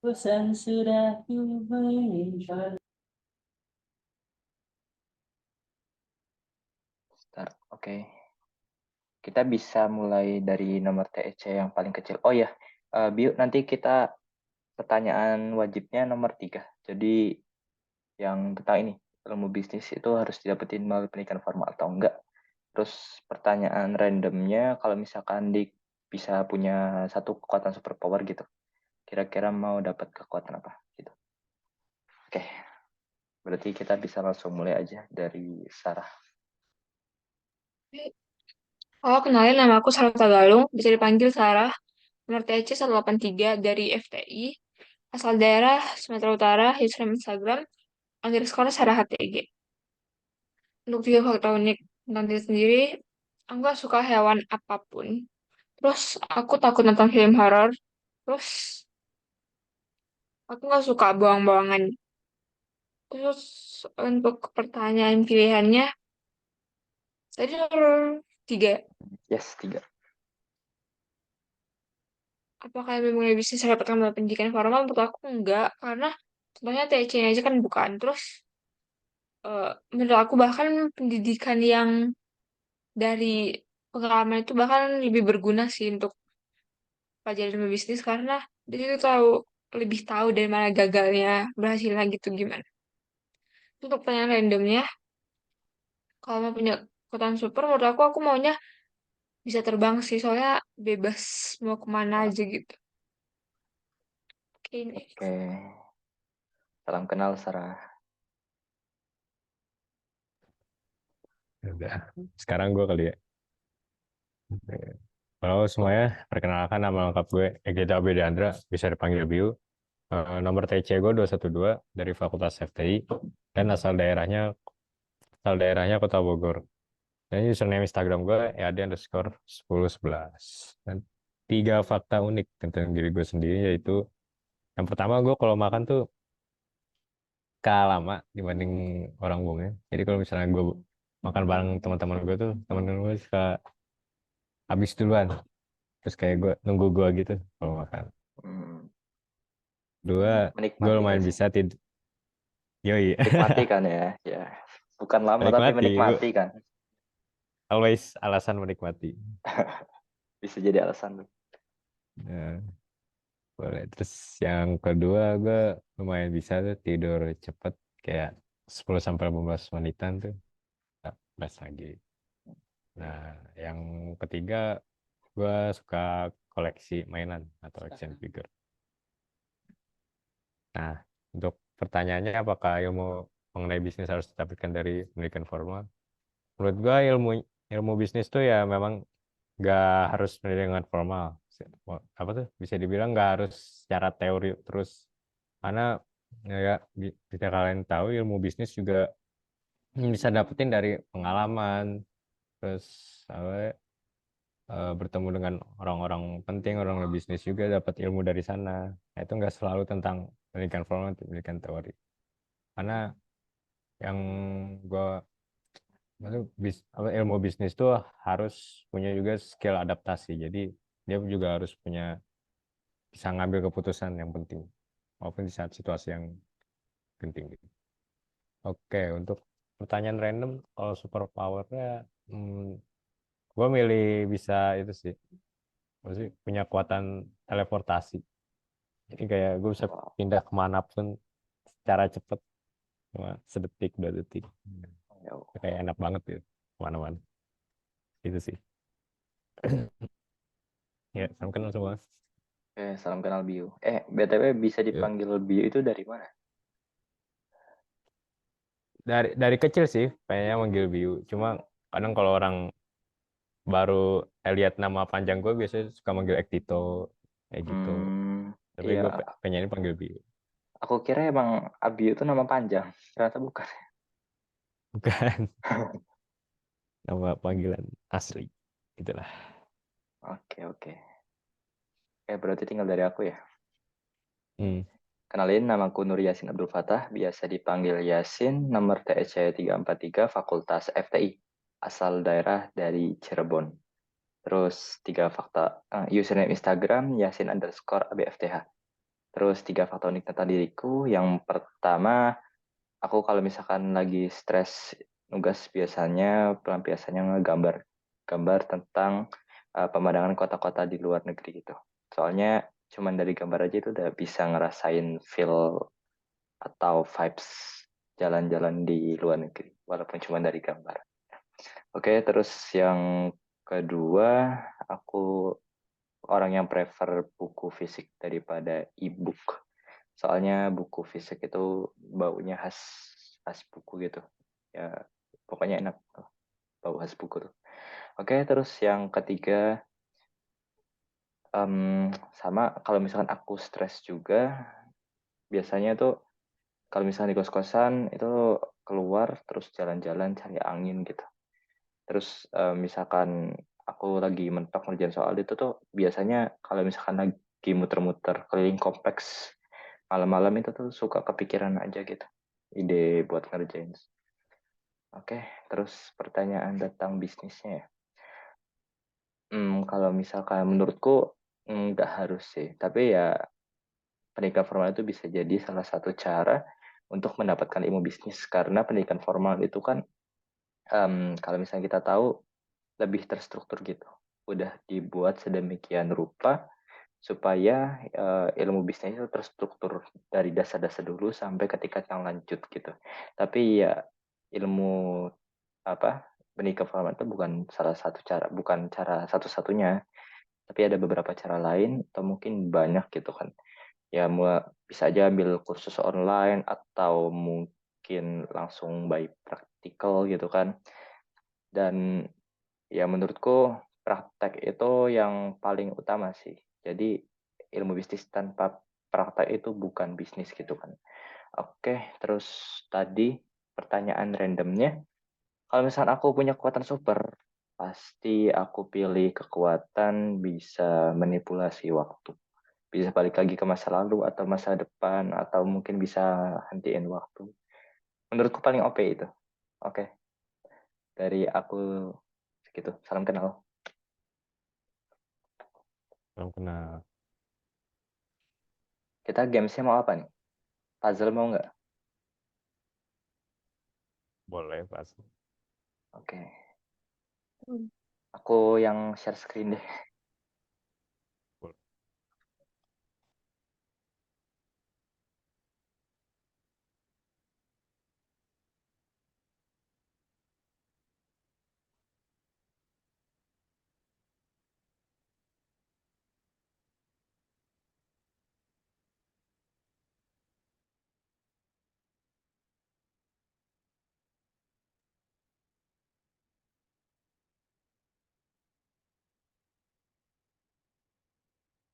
Bosan sudah ku mengincar. Start. Oke. Kita bisa mulai dari nomor TEC yang paling kecil. Oh ya, Biu, nanti kita pertanyaan wajibnya nomor 3. Jadi yang tentang ini, ilmu bisnis itu harus didapetin melalui pendidikan formal atau enggak. Terus pertanyaan randomnya, kalau misalkan bisa punya satu kekuatan superpower gitu. Kira-kira mau dapat kekuatan apa gitu. Oke, berarti kita bisa langsung mulai aja dari Sarah. Halo, kenalin nama aku Sarah Tagalung, bisa dipanggil Sarah, nomor TC 183 dari FTI, asal daerah Sumatera Utara, username Instagram, underscore Sarah HTG. Untuk tiga fakta unik tentang diri sendiri, aku gak suka hewan apapun. Terus aku takut nonton film horor. Terus aku gak suka buang-buangan. Terus untuk pertanyaan pilihannya, tadi nomor tiga. Yes, 3. Apakah memang lebih bisa saya dapatkan melalui pendidikan formal? Menurut aku enggak, karena contohnya TC aja kan bukan. Terus menurut aku bahkan pendidikan yang dari pengalaman itu bahkan lebih berguna sih untuk pelajaran ilmu bisnis karena di situ tahu lebih tahu dari mana gagalnya, berhasilnya gitu gimana. Untuk pertanyaan randomnya, kalau mau punya kekuatan super, menurut aku maunya bisa terbang sih, soalnya bebas mau kemana aja gitu. Oke, Oke, salam kenal Sarah. Ya udah, sekarang gue kali ya. Halo semuanya, perkenalkan nama lengkap gue Egeda Abedandra, bisa dipanggil Biu. Nomor TC gue 212 dari Fakultas FTI dan asal daerahnya Kota Bogor. Dan username Instagram gue ead_1011. Dan 3 fakta unik tentang diri gue sendiri, yaitu yang pertama, gue kalau makan tuh kalah lama dibanding orang umumnya. Jadi kalau misalnya gue makan bareng teman-teman gue tuh, teman-teman gue suka habis duluan. Terus kayak gue nunggu gue gitu kalau makan. Hmm, Dua, gue menikmati gak lumayan sih? bisa tidur. Yoi. Menikmati kan ya? Ya, bukan lama tapi Menikmati. Gue menikmati kan? always alasan menikmati. Bisa jadi alasan tuh. Nah, boleh. Terus yang kedua, gue lumayan bisa tuh tidur cepet. Kayak 10 sampai 15 menitan tuh. Nah, pas lagi. Nah, yang ketiga, gue suka koleksi mainan atau action figure. Nah, untuk pertanyaannya, apakah ilmu mengenai bisnis harus didapatkan dari pendidikan formal? Menurut gua ilmu bisnis tuh ya memang nggak harus pendidikan formal. Apa tuh? Bisa dibilang nggak harus secara teori terus. Karena ya bisa kalian tahu, ilmu bisnis juga bisa dapetin dari pengalaman, terus apa, bertemu dengan orang-orang penting, orang bisnis juga dapat ilmu dari sana. Nah, itu nggak selalu tentang pendidikan formal, pendidikan teori. Karena yang gua ilmu bisnis tuh harus punya juga skill adaptasi. Jadi dia juga harus punya bisa ngambil keputusan yang penting maupun di saat situasi yang penting gitu. Oke, untuk pertanyaan random, kalau superpowernya, gue milih bisa itu sih, maksudnya punya kekuatan teleportasi. Jadi kayak gue bisa Wow. pindah kemanapun secara cepet, cuma sedetik 2 detik. Ya, Kayak enak banget gitu, kemana-mana. Itu sih. Ya, sama kenal semua. oke, salam kenal Bio. BTW bisa Ya. dipanggil Bio itu dari mana? Dari kecil sih kayaknya manggil Biu, cuma kadang kalau orang baru lihat nama panjang gue biasanya suka manggil Ektito kayak gitu, tapi Iya, gue pengennya panggil Biu. aku kira emang Bio itu nama panjang. Ternyata bukan. Bukan. Nama panggilan asli itulah. Oke, oke. Berarti tinggal dari aku ya. hmm. Kenalin, namaku Nur Yasin Abdul Fatah, biasa dipanggil Yasin, nomor TEC 343, Fakultas FTI, asal daerah dari Cirebon. Terus 3 fakta, username Instagram, Yasin_ABFTH. Terus 3 faktor unik tentang diriku. Yang pertama, aku kalau misalkan lagi stres nugas biasanya pelampiasannya ngegambar gambar tentang pemandangan kota-kota di luar negeri gitu. Soalnya cuman dari gambar aja itu udah bisa ngerasain feel atau vibes jalan-jalan di luar negeri walaupun cuma dari gambar. Oke, terus yang kedua, aku orang yang prefer buku fisik daripada e-book. Soalnya buku fisik itu baunya khas khas buku gitu. Ya, pokoknya enak bau khas buku tuh. Oke, terus yang ketiga, sama kalau misalkan aku stres juga, biasanya tuh kalau misalkan di kos-kosan itu keluar terus jalan-jalan cari angin gitu. Terus misalkan aku lagi mentok ngerjain soal itu tuh biasanya kalau misalkan lagi muter-muter keliling kompleks malam-malam itu tuh suka kepikiran aja gitu ide buat ngerjain. Oke, terus pertanyaan tentang bisnisnya ya. Kalau misalkan menurutku nggak harus sih, tapi ya pendidikan formal itu bisa jadi salah satu cara untuk mendapatkan ilmu bisnis karena pendidikan formal itu kan kalau misalnya kita tahu lebih terstruktur gitu. Udah dibuat sedemikian rupa supaya ilmu bisnis itu terstruktur dari dasar-dasar dulu sampai ke tingkat yang lanjut gitu. Tapi ya ilmu apa pendidikan formal itu bukan salah satu cara, bukan cara satu-satunya, tapi ada beberapa cara lain atau mungkin banyak gitu kan. Ya bisa aja ambil kursus online atau mungkin langsung by practical gitu kan. Dan ya menurutku praktek itu yang paling utama sih. Jadi ilmu bisnis tanpa praktek itu bukan bisnis gitu kan. Oke, terus tadi pertanyaan randomnya, kalau misalnya aku punya kekuatan super, pasti aku pilih kekuatan bisa manipulasi waktu. Bisa balik lagi ke masa lalu atau masa depan, atau mungkin bisa hentiin waktu. Menurutku paling OP itu. Oke, dari aku segitu. Salam kenal. Belum kenal. Kita gamesnya mau apa nih? Puzzle mau nggak? Boleh pas. Oke, Hmm. aku yang share screen deh. Boleh.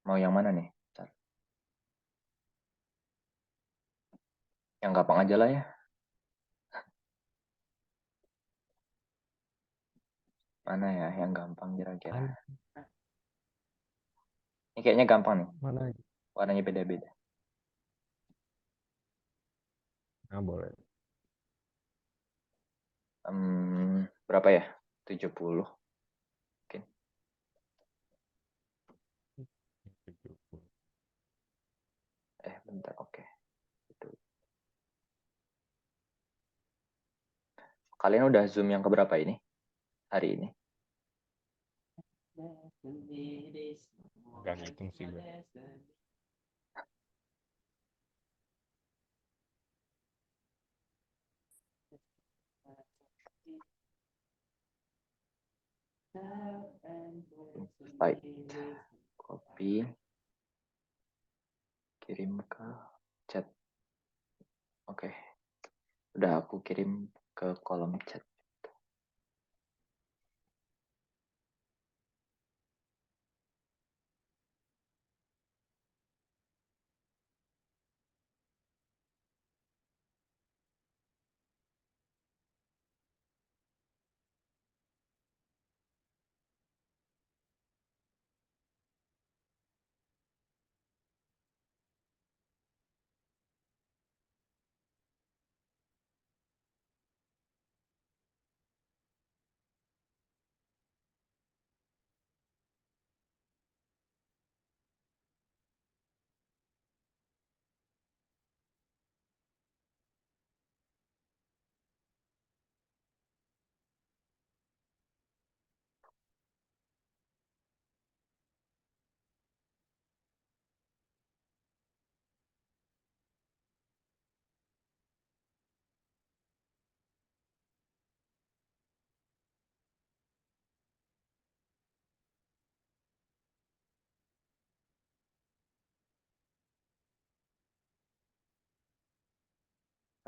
Mau yang mana nih? Yang gampang aja lah ya. Mana ya yang gampang kira-kira? An- Ini kayaknya gampang nih. Mana? Warnanya beda-beda. Nah, boleh. Berapa ya? 70 mungkin. Bentar, oke. Itu. Kalian udah Zoom yang keberapa ini? Hari ini? Gak ngitung sih gue. Slide. Copy. Kirim ke chat. Oke. Udah aku kirim ke kolom chat.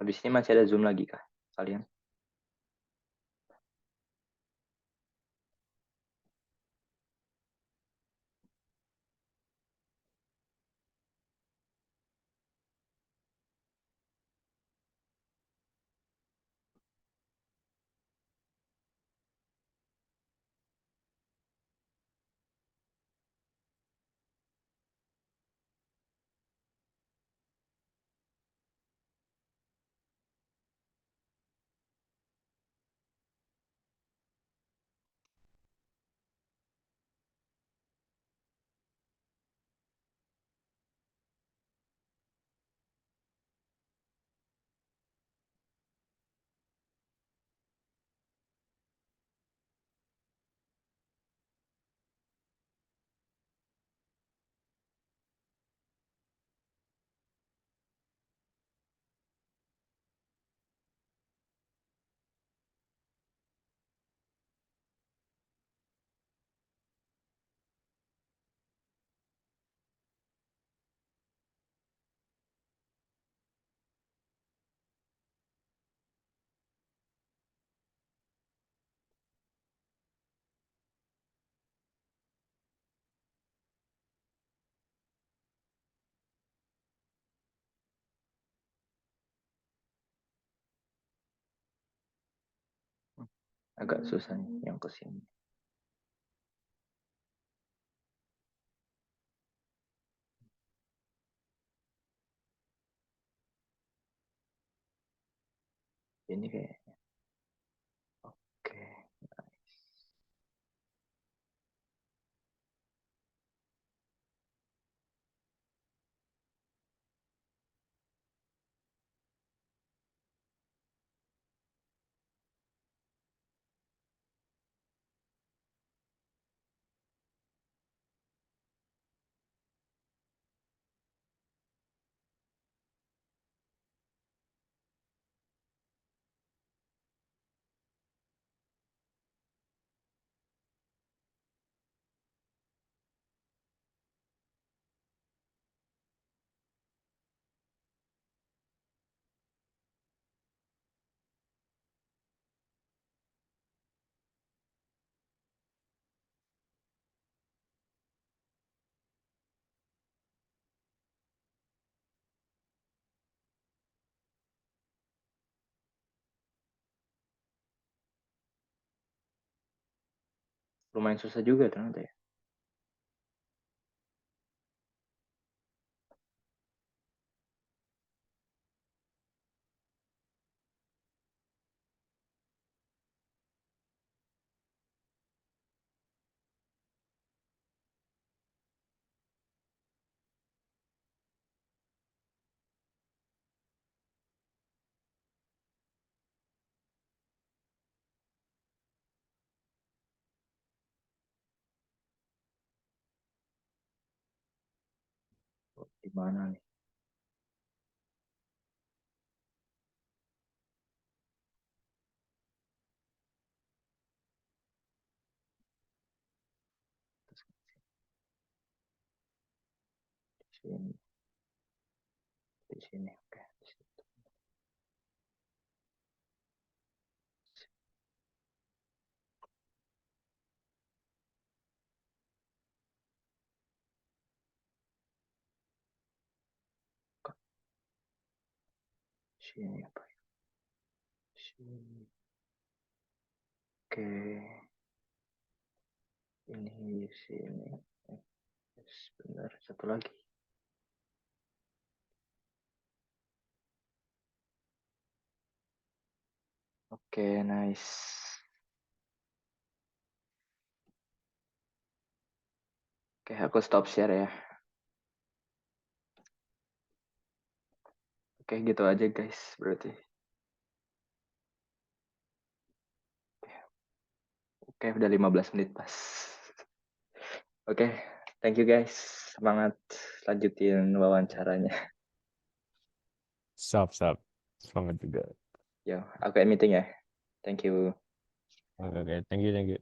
Habis ini masih ada Zoom lagi kah kalian? Agak susah nih yang ke sini. Ini kayaknya. Oke. Lumayan susah juga ternyata ya. Di mana nih? Di sini. Di sini. Oke. Di situ. Sini apa ya? Sini. Oke. Ini di sini. Benar. Satu lagi. Oke, nice. Oke, aku stop share ya. Oke, gitu aja guys, berarti. Oke, udah 15 menit pas. Oke, thank you guys. Semangat lanjutin wawancaranya. Siap. Semangat juga. Yo, aku meeting ya. Thank you. Oke, thank you.